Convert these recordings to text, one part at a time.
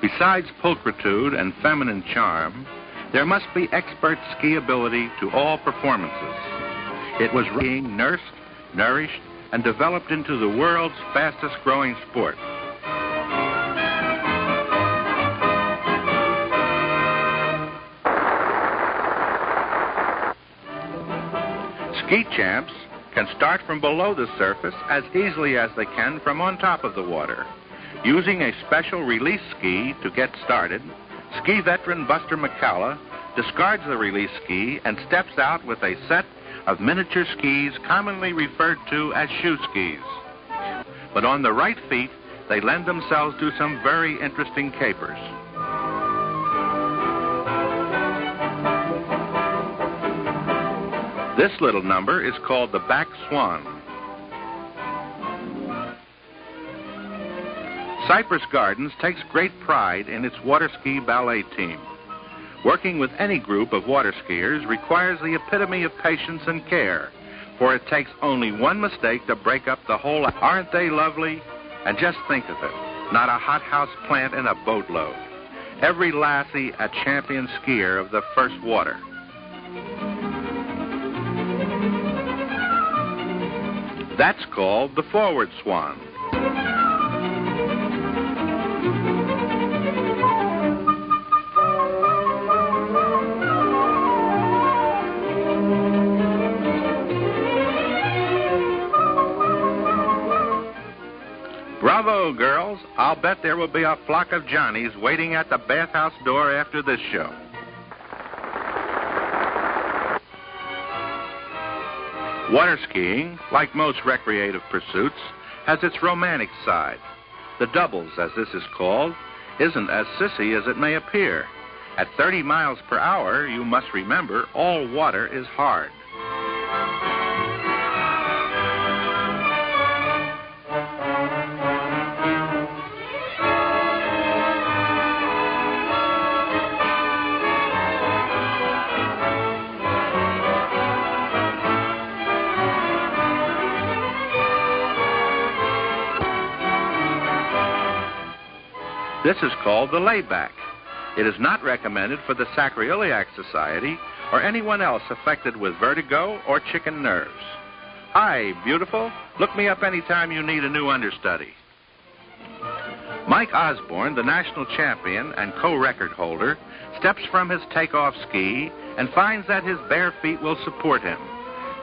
Besides pulchritude and feminine charm, there must be expert ski ability to all performances. It was being nursed, nourished, and developed into the world's fastest growing sport. Ski champs can start from below the surface as easily as they can from on top of the water. Using a special release ski to get started, ski veteran Buster McCalla discards the release ski and steps out with a set of miniature skis commonly referred to as shoe skis. But on the right feet, they lend themselves to some very interesting capers. This little number is called the back swan. Cypress Gardens takes great pride in its water ski ballet team. Working with any group of water skiers requires the epitome of patience and care, for it takes only one mistake to break up the whole. Aren't they lovely? And just think of it, not a hothouse plant in a boatload. Every lassie a champion skier of the first water. That's called the forward swan. Bravo, girls. I'll bet there will be a flock of Johnnies waiting at the bathhouse door after this show. Water skiing, like most recreative pursuits, has its romantic side. The doubles, as this is called, isn't as sissy as it may appear. At 30 miles per hour, you must remember, all water is hard. This is called the layback. It is not recommended for the sacroiliac society or anyone else affected with vertigo or chicken nerves. Hi, beautiful. Look me up anytime you need a new understudy. Mike Osborne, the national champion and co-record holder, steps from his takeoff ski and finds that his bare feet will support him.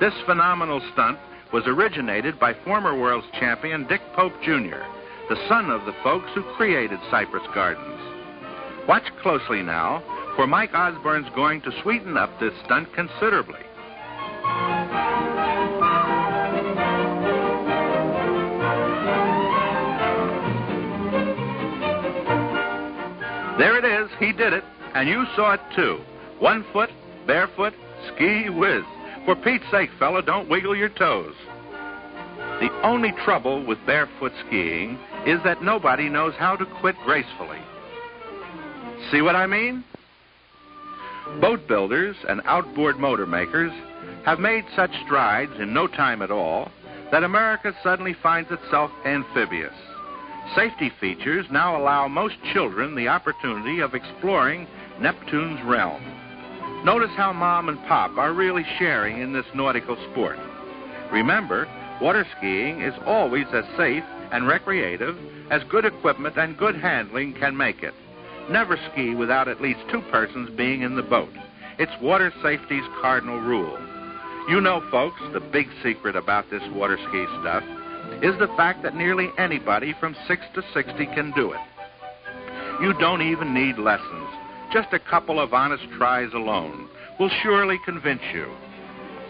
This phenomenal stunt was originated by former world's champion Dick Pope Jr., the son of the folks who created Cypress Gardens. Watch closely now, for Mike Osborne's going to sweeten up this stunt considerably. There it is, he did it, and you saw it too. 1 foot, barefoot, ski whiz. For Pete's sake, fella, don't wiggle your toes. The only trouble with barefoot skiing is that nobody knows how to quit gracefully. See what I mean? Boat builders and outboard motor makers have made such strides in no time at all that America suddenly finds itself amphibious. Safety features now allow most children the opportunity of exploring Neptune's realm. Notice how Mom and Pop are really sharing in this nautical sport. Remember, water skiing is always as safe and recreative as good equipment and good handling can make it. Never ski without at least 2 persons being in the boat. It's water safety's cardinal rule. You know, folks, the big secret about this water ski stuff is the fact that nearly anybody from 6 to 60 can do it. You don't even need lessons. Just a couple of honest tries alone will surely convince you.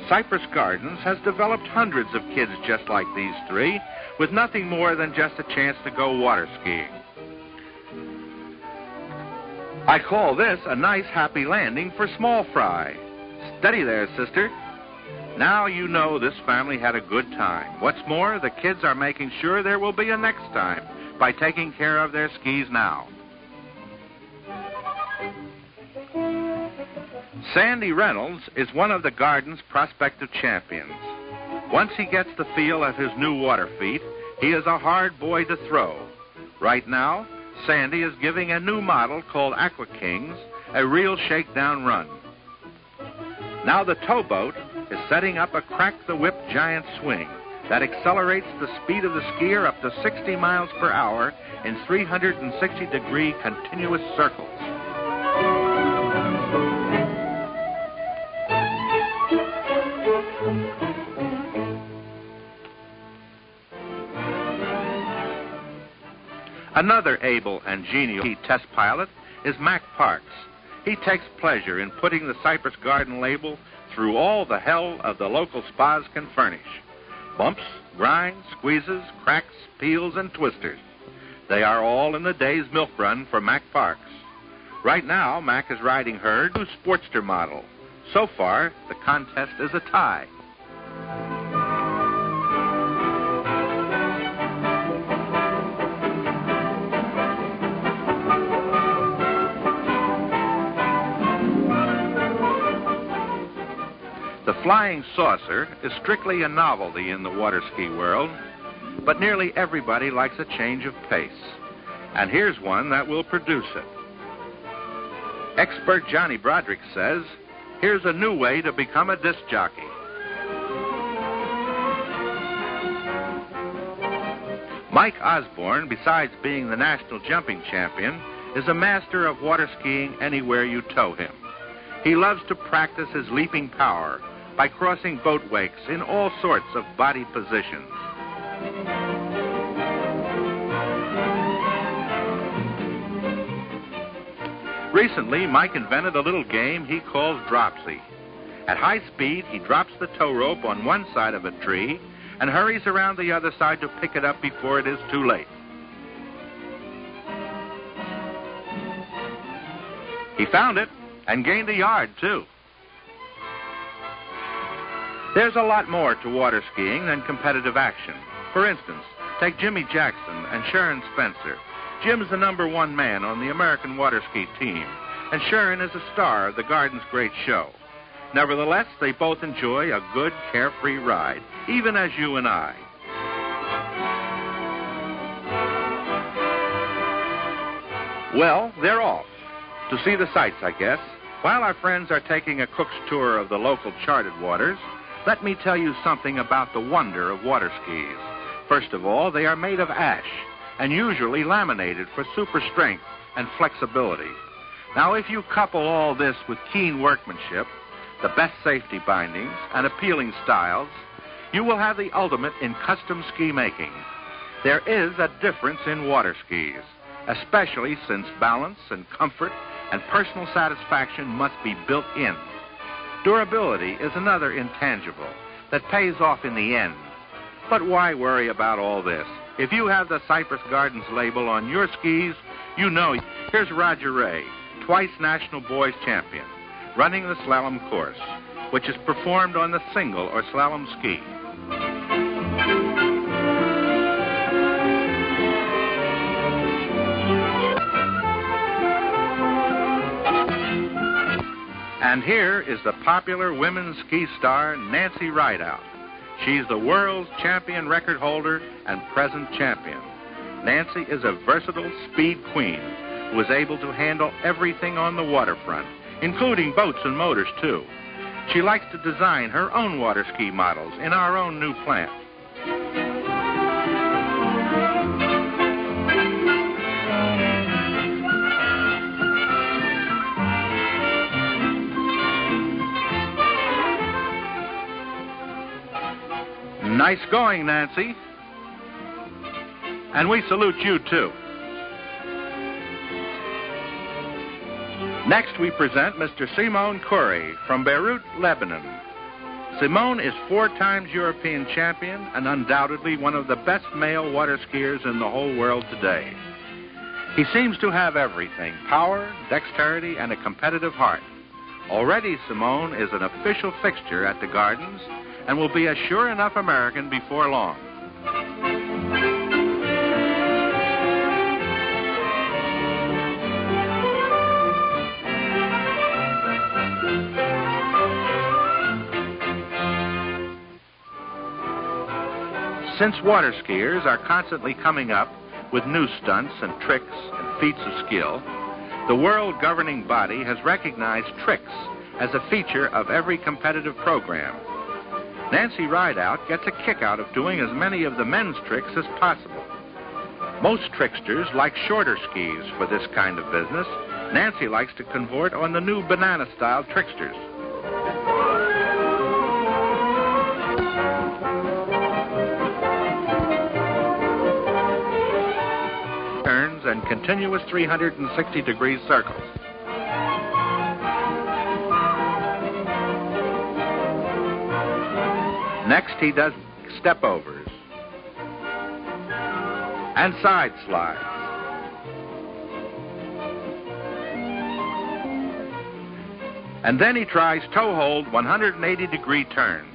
Cypress Gardens has developed hundreds of kids just like these 3, with nothing more than just a chance to go water skiing. I call this a nice happy landing for small fry. Steady there, sister. Now you know this family had a good time. What's more, the kids are making sure there will be a next time by taking care of their skis now. Sandy Reynolds is one of the Garden's prospective champions. Once he gets the feel of his new water feet, he is a hard boy to throw. Right now, Sandy is giving a new model called Aqua Kings a real shakedown run. Now the towboat is setting up a crack-the-whip giant swing that accelerates the speed of the skier up to 60 miles per hour in 360-degree continuous circles. Another able and genial test pilot is Mac Parks. He takes pleasure in putting the Cypress Garden label through all the hell of the local spas can furnish. Bumps, grinds, squeezes, cracks, peels, and twisters. They are all in the day's milk run for Mac Parks. Right now, Mac is riding her new Sportster model. So far, the contest is a tie. The flying saucer is strictly a novelty in the water ski world, but nearly everybody likes a change of pace. And here's one that will produce it. Expert Johnny Broderick says, here's a new way to become a disc jockey. Mike Osborne, besides being the national jumping champion, is a master of water skiing anywhere you tow him. He loves to practice his leaping power by crossing boat wakes in all sorts of body positions. Recently, Mike invented a little game he calls dropsy. At high speed, he drops the tow rope on one side of a tree and hurries around the other side to pick it up before it is too late. He found it and gained a yard, too. There's a lot more to water skiing than competitive action. For instance, take Jimmy Jackson and Sharon Spencer. Jim's the #1 man on the American water ski team, and Sharon is a star of the Garden's great show. Nevertheless, they both enjoy a good, carefree ride, even as you and I. Well, they're off. To see the sights, I guess. While our friends are taking a cook's tour of the local charted waters, let me tell you something about the wonder of water skis. First of all, they are made of ash and usually laminated for super strength and flexibility. Now, if you couple all this with keen workmanship, the best safety bindings, and appealing styles, you will have the ultimate in custom ski making. There is a difference in water skis, especially since balance and comfort and personal satisfaction must be built in. Durability is another intangible that pays off in the end. But why worry about all this? If you have the Cypress Gardens label on your skis, you know. Here's Roger Ray, twice national boys champion, running the slalom course, which is performed on the single or slalom ski. And here is the popular women's ski star, Nancy Rideout. She's the world's champion record holder and present champion. Nancy is a versatile speed queen who is able to handle everything on the waterfront, including boats and motors, too. She likes to design her own water ski models in our own new plant. Nice going, Nancy. And we salute you, too. Next, we present Mr. Simon Khoury from Beirut, Lebanon. Simon is 4 times European champion and undoubtedly one of the best male water skiers in the whole world today. He seems to have everything: power, dexterity, and a competitive heart. Already, Simon is an official fixture at the Gardens and will be a sure enough American before long. Since water skiers are constantly coming up with new stunts and tricks and feats of skill, the world governing body has recognized tricks as a feature of every competitive program. Nancy Rideout gets a kick out of doing as many of the men's tricks as possible. Most tricksters like shorter skis for this kind of business. Nancy likes to convert on the new banana-style tricksters. Turns and continuous 360-degree circles. Next, he does step-overs and side slides. And then he tries toe-hold 180-degree turns.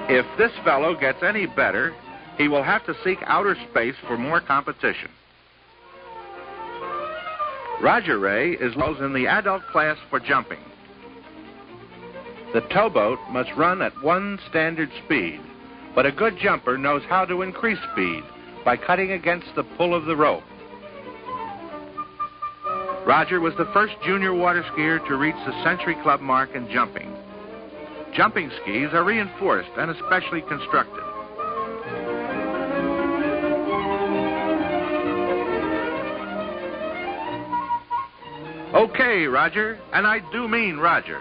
If this fellow gets any better, he will have to seek outer space for more competition. Roger Ray is in the adult class for jumping. The towboat must run at one standard speed, but a good jumper knows how to increase speed by cutting against the pull of the rope. Roger was the first junior water skier to reach the Century Club mark in jumping. Jumping skis are reinforced and especially constructed. Okay, Roger, and I do mean Roger.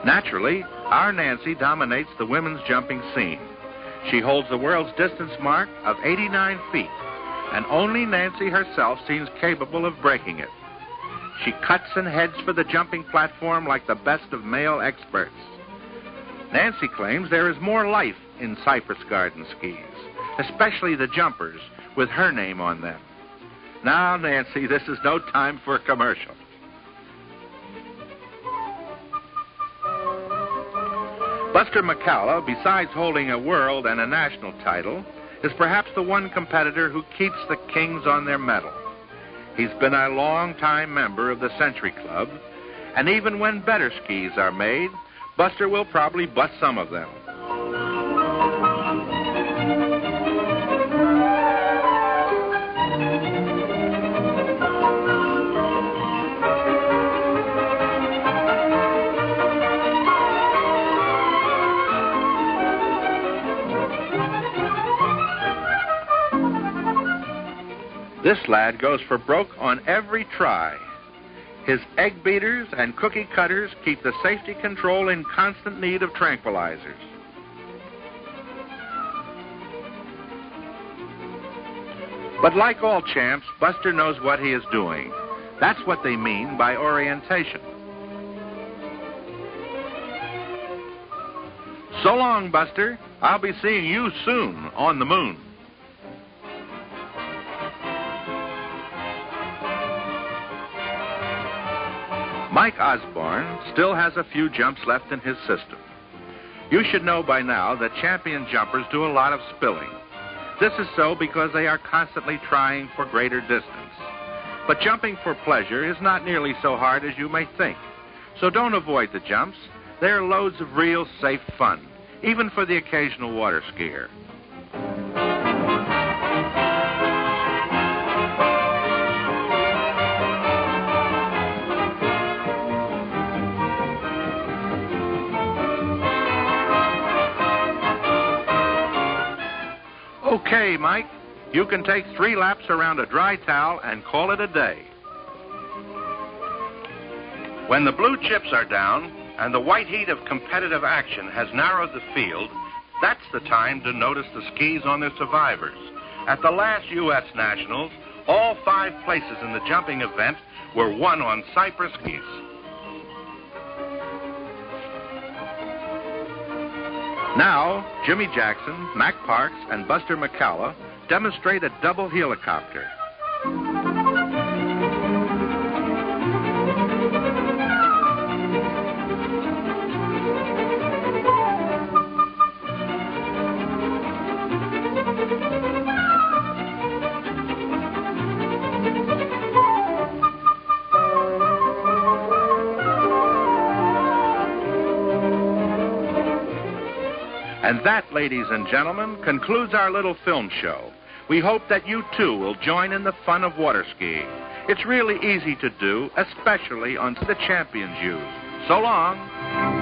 Naturally, our Nancy dominates the women's jumping scene. She holds the world's distance mark of 89 feet, and only Nancy herself seems capable of breaking it. She cuts and heads for the jumping platform like the best of male experts. Nancy claims there is more life in Cypress Gardens Skis, especially the jumpers with her name on them. Now, Nancy, this is no time for a commercial. Buster McCullough, besides holding a world and a national title, is perhaps the one competitor who keeps the kings on their mettle. He's been a long-time member of the Century Club, and even when better skis are made, Buster will probably bust some of them. This lad goes for broke on every try. His egg beaters and cookie cutters keep the safety control in constant need of tranquilizers. But like all champs, Buster knows what he is doing. That's what they mean by orientation. So long, Buster. I'll be seeing you soon on the moon. Mike Osborne still has a few jumps left in his system. You should know by now that champion jumpers do a lot of spilling. This is so because they are constantly trying for greater distance. But jumping for pleasure is not nearly so hard as you may think. So don't avoid the jumps. They're loads of real safe fun, even for the occasional water skier. Okay, Mike, you can take 3 laps around a dry towel and call it a day. When the blue chips are down and the white heat of competitive action has narrowed the field, that's the time to notice the skis on their survivors. At the last U.S. Nationals, all 5 places in the jumping event were won on Cypress skis. Now, Jimmy Jackson, Mac Parks, and Buster McCullough demonstrate a double helicopter. And that, ladies and gentlemen, concludes our little film show. We hope that you, too, will join in the fun of water skiing. It's really easy to do, especially on the champions use. So long.